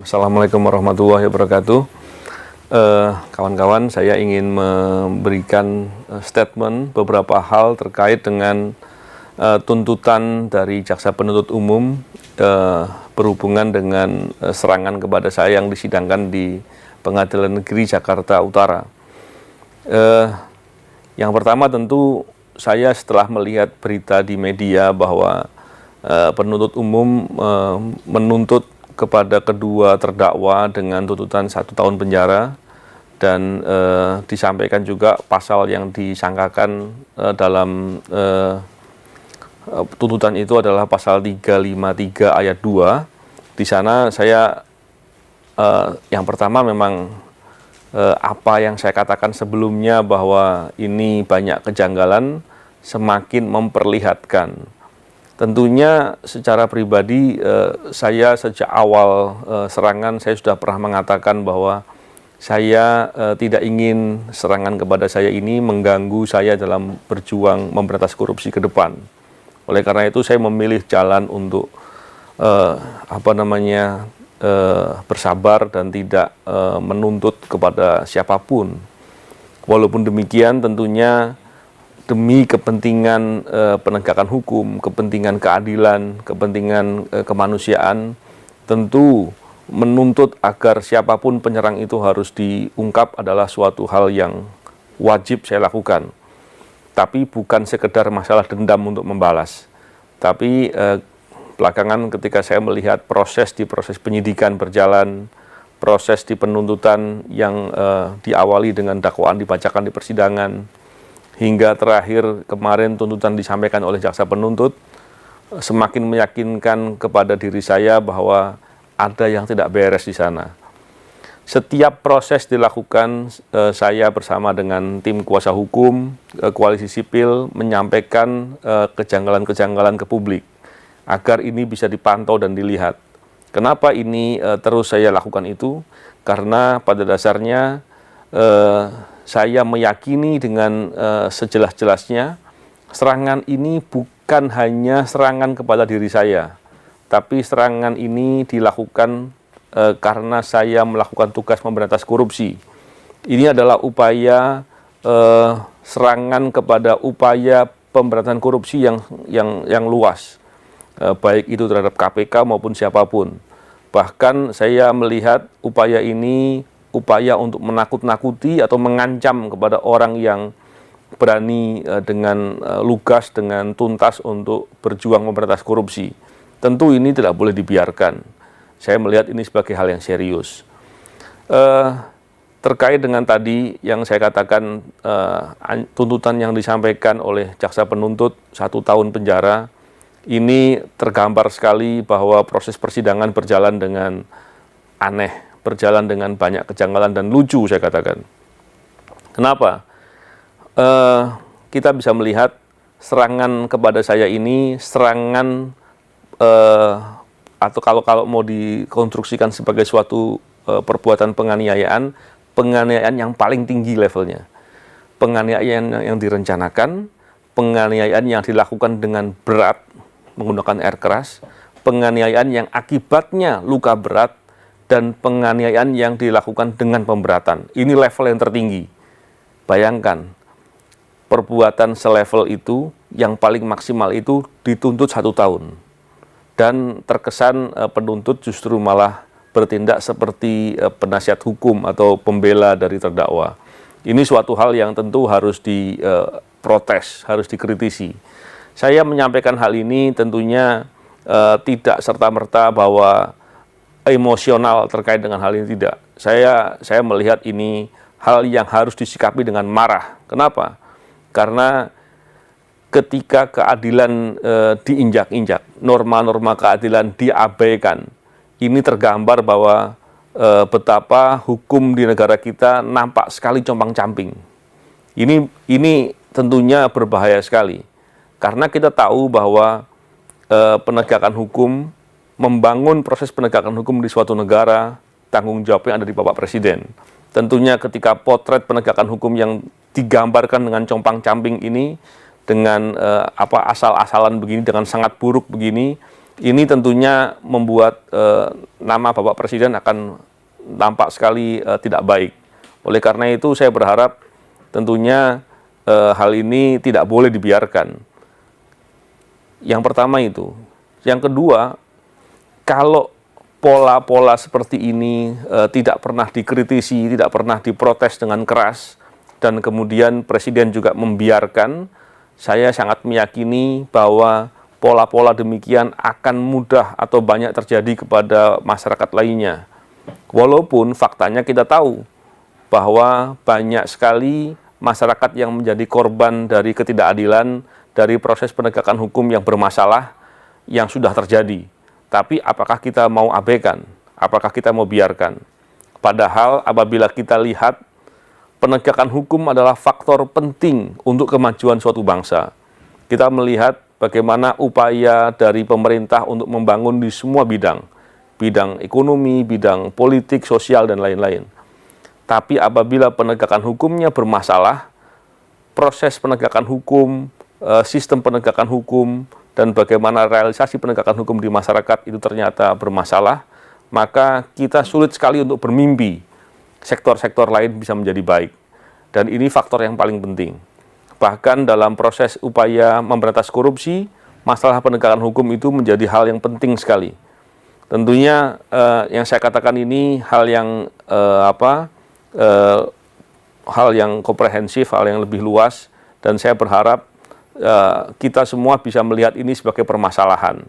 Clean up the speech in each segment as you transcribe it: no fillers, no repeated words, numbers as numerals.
Assalamualaikum warahmatullahi wabarakatuh. Kawan-kawan, saya ingin memberikan statement beberapa hal terkait dengan tuntutan dari Jaksa Penuntut Umum berhubungan dengan serangan kepada saya yang disidangkan di Pengadilan Negeri Jakarta Utara. Yang pertama tentu saya setelah melihat berita di media bahwa penuntut umum menuntut kepada kedua terdakwa dengan tuntutan 1 tahun penjara dan disampaikan juga pasal yang disangkakan dalam tuntutan itu adalah pasal 353 ayat 2. Di sana saya yang pertama memang apa yang saya katakan sebelumnya bahwa ini banyak kejanggalan semakin memperlihatkan. Tentunya secara pribadi saya sejak awal serangan saya sudah pernah mengatakan bahwa saya tidak ingin serangan kepada saya ini mengganggu saya dalam berjuang memberantas korupsi ke depan. Oleh karena itu saya memilih jalan untuk bersabar dan tidak menuntut kepada siapapun. Walaupun demikian tentunya demi kepentingan penegakan hukum, kepentingan keadilan, kepentingan kemanusiaan, tentu menuntut agar siapapun penyerang itu harus diungkap adalah suatu hal yang wajib saya lakukan. Tapi bukan sekedar masalah dendam untuk membalas. Tapi belakangan ketika saya melihat proses penyidikan berjalan, proses di penuntutan yang diawali dengan dakwaan dibacakan di persidangan, hingga terakhir kemarin tuntutan disampaikan oleh jaksa penuntut, semakin meyakinkan kepada diri saya bahwa ada yang tidak beres di sana. Setiap proses dilakukan, saya bersama dengan tim kuasa hukum, koalisi sipil menyampaikan kejanggalan-kejanggalan ke publik agar ini bisa dipantau dan dilihat. Kenapa ini terus saya lakukan itu? Karena pada dasarnya saya meyakini dengan sejelas-jelasnya serangan ini bukan hanya serangan kepada diri saya, tapi serangan ini dilakukan karena saya melakukan tugas memberantas korupsi. Ini adalah upaya serangan kepada upaya pemberantasan korupsi yang luas, baik itu terhadap KPK maupun siapapun. Bahkan saya melihat upaya ini upaya untuk menakut-nakuti atau mengancam kepada orang yang berani dengan lugas, dengan tuntas untuk berjuang memberantas korupsi. Tentu ini tidak boleh dibiarkan. Saya melihat ini sebagai hal yang serius. Terkait dengan tadi yang saya katakan tuntutan yang disampaikan oleh jaksa penuntut 1 tahun penjara, ini tergambar sekali bahwa proses persidangan berjalan dengan aneh, berjalan dengan banyak kejanggalan dan lucu saya katakan. Kenapa? Kita bisa melihat serangan kepada saya ini serangan atau kalau mau dikonstruksikan sebagai suatu perbuatan penganiayaan yang paling tinggi levelnya. Penganiayaan yang direncanakan, penganiayaan yang dilakukan dengan berat menggunakan air keras, penganiayaan yang akibatnya luka berat, dan penganiayaan yang dilakukan dengan pemberatan. Ini level yang tertinggi. Bayangkan, perbuatan selevel itu, yang paling maksimal itu dituntut 1 tahun. Dan terkesan penuntut justru malah bertindak seperti penasihat hukum atau pembela dari terdakwa. Ini suatu hal yang tentu harus diprotes, harus dikritisi. Saya menyampaikan hal ini tentunya tidak serta-merta bahwa emosional terkait dengan hal ini, tidak. Saya melihat ini hal yang harus disikapi dengan marah. Kenapa? Karena ketika keadilan diinjak-injak, norma-norma keadilan diabaikan, ini tergambar bahwa betapa hukum di negara kita nampak sekali compang-camping. Ini tentunya berbahaya sekali. Karena kita tahu bahwa penegakan hukum, membangun proses penegakan hukum di suatu negara, tanggung jawabnya ada di Bapak Presiden. Tentunya ketika potret penegakan hukum yang digambarkan dengan compang-camping ini, dengan asal-asalan begini, dengan sangat buruk begini, Ini tentunya membuat nama Bapak Presiden akan tampak sekali tidak baik. Oleh karena itu saya berharap tentunya hal ini tidak boleh dibiarkan. Yang pertama itu. Yang kedua, kalau pola-pola seperti ini tidak pernah dikritisi, tidak pernah diprotes dengan keras, dan kemudian Presiden juga membiarkan, saya sangat meyakini bahwa pola-pola demikian akan mudah atau banyak terjadi kepada masyarakat lainnya. Walaupun faktanya kita tahu bahwa banyak sekali masyarakat yang menjadi korban dari ketidakadilan, dari proses penegakan hukum yang bermasalah yang sudah terjadi. Tapi apakah kita mau abaikan? Apakah kita mau biarkan? Padahal apabila kita lihat penegakan hukum adalah faktor penting untuk kemajuan suatu bangsa. Kita melihat bagaimana upaya dari pemerintah untuk membangun di semua bidang. Bidang ekonomi, bidang politik, sosial, dan lain-lain. Tapi apabila penegakan hukumnya bermasalah, proses penegakan hukum, sistem penegakan hukum, dan bagaimana realisasi penegakan hukum di masyarakat itu ternyata bermasalah, maka kita sulit sekali untuk bermimpi sektor-sektor lain bisa menjadi baik. Dan ini faktor yang paling penting. Bahkan dalam proses upaya memberantas korupsi, masalah penegakan hukum itu menjadi hal yang penting sekali. Tentunya yang saya katakan ini hal yang hal yang komprehensif, hal yang lebih luas, dan saya berharap kita semua bisa melihat ini sebagai permasalahan.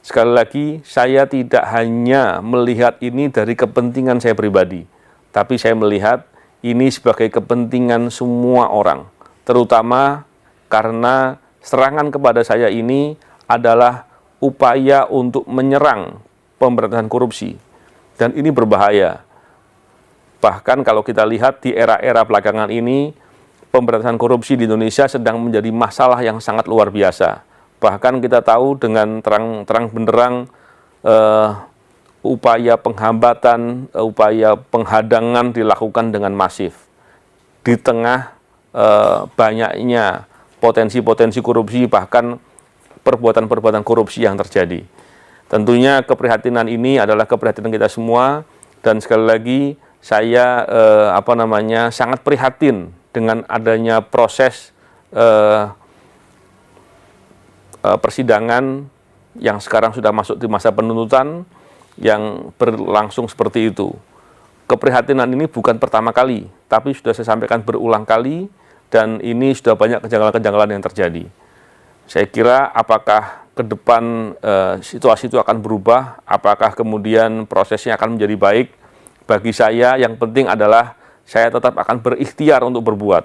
Sekali lagi, saya tidak hanya melihat ini dari kepentingan saya pribadi, tapi saya melihat ini sebagai kepentingan semua orang, terutama karena serangan kepada saya ini adalah upaya untuk menyerang pemberantasan korupsi, dan ini berbahaya. Bahkan kalau kita lihat di era-era belakangan ini, pemberantasan korupsi di Indonesia sedang menjadi masalah yang sangat luar biasa. Bahkan kita tahu dengan terang benderang upaya penghambatan, upaya penghadangan dilakukan dengan masif. Di tengah banyaknya potensi-potensi korupsi, bahkan perbuatan-perbuatan korupsi yang terjadi. Tentunya keprihatinan ini adalah keprihatinan kita semua, dan sekali lagi saya sangat prihatin dengan adanya proses persidangan yang sekarang sudah masuk di masa penuntutan yang berlangsung seperti itu. Keprihatinan ini bukan pertama kali, tapi sudah saya sampaikan berulang kali, dan ini sudah banyak kejanggalan-kejanggalan yang terjadi. Saya kira apakah ke depan situasi itu akan berubah, apakah kemudian prosesnya akan menjadi baik, bagi saya yang penting adalah saya tetap akan berikhtiar untuk berbuat.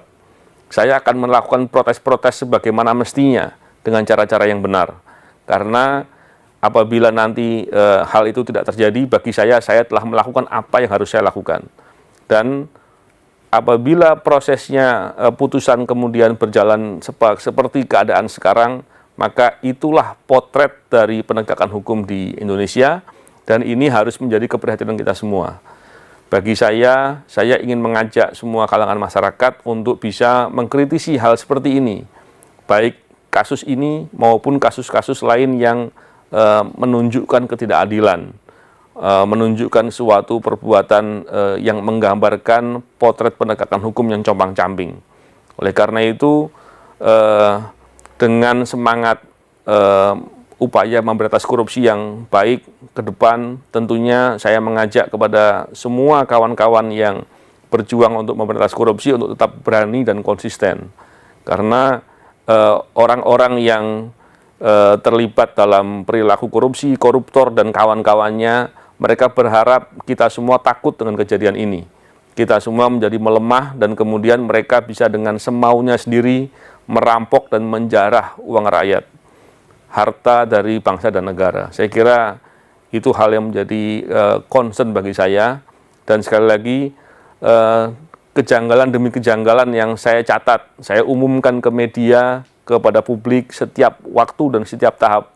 Saya akan melakukan protes-protes sebagaimana mestinya dengan cara-cara yang benar. Karena apabila nanti hal itu tidak terjadi, bagi saya telah melakukan apa yang harus saya lakukan. Dan apabila prosesnya putusan kemudian berjalan seperti keadaan sekarang, maka itulah potret dari penegakan hukum di Indonesia, dan ini harus menjadi keprihatinan kita semua. Bagi saya ingin mengajak semua kalangan masyarakat untuk bisa mengkritisi hal seperti ini, baik kasus ini maupun kasus-kasus lain yang menunjukkan ketidakadilan, menunjukkan suatu perbuatan yang menggambarkan potret penegakan hukum yang compang-camping. Oleh karena itu, dengan semangat upaya memberantas korupsi yang baik ke depan, tentunya saya mengajak kepada semua kawan-kawan yang berjuang untuk memberantas korupsi untuk tetap berani dan konsisten. Karena orang-orang yang terlibat dalam perilaku korupsi, koruptor dan kawan-kawannya, mereka berharap kita semua takut dengan kejadian ini. Kita semua menjadi melemah, dan kemudian mereka bisa dengan semaunya sendiri merampok dan menjarah uang rakyat, harta dari bangsa dan negara. Saya kira itu hal yang menjadi concern bagi saya, dan sekali lagi kejanggalan demi kejanggalan yang saya catat, saya umumkan ke media, kepada publik setiap waktu dan setiap tahap,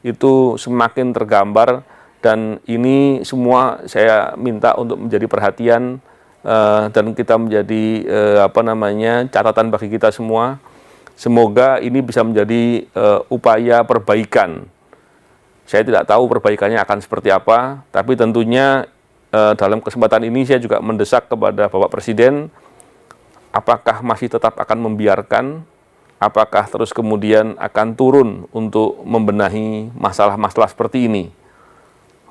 itu semakin tergambar, dan ini semua saya minta untuk menjadi perhatian dan kita menjadi catatan bagi kita semua. Semoga ini bisa menjadi upaya perbaikan Saya tidak tahu perbaikannya akan seperti apa, tapi tentunya dalam kesempatan ini saya juga mendesak kepada Bapak Presiden, apakah masih tetap akan membiarkan, apakah terus kemudian akan turun untuk membenahi masalah-masalah seperti ini.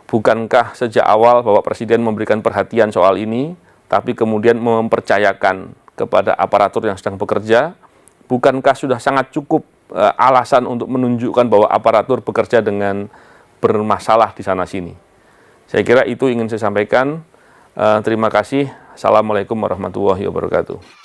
Bukankah sejak awal Bapak Presiden memberikan perhatian soal ini, tapi kemudian mempercayakan kepada aparatur yang sedang bekerja? Bukankah sudah sangat cukup alasan untuk menunjukkan bahwa aparatur bekerja dengan bermasalah di sana-sini? Saya kira itu ingin saya sampaikan. Terima kasih. Assalamualaikum warahmatullahi wabarakatuh.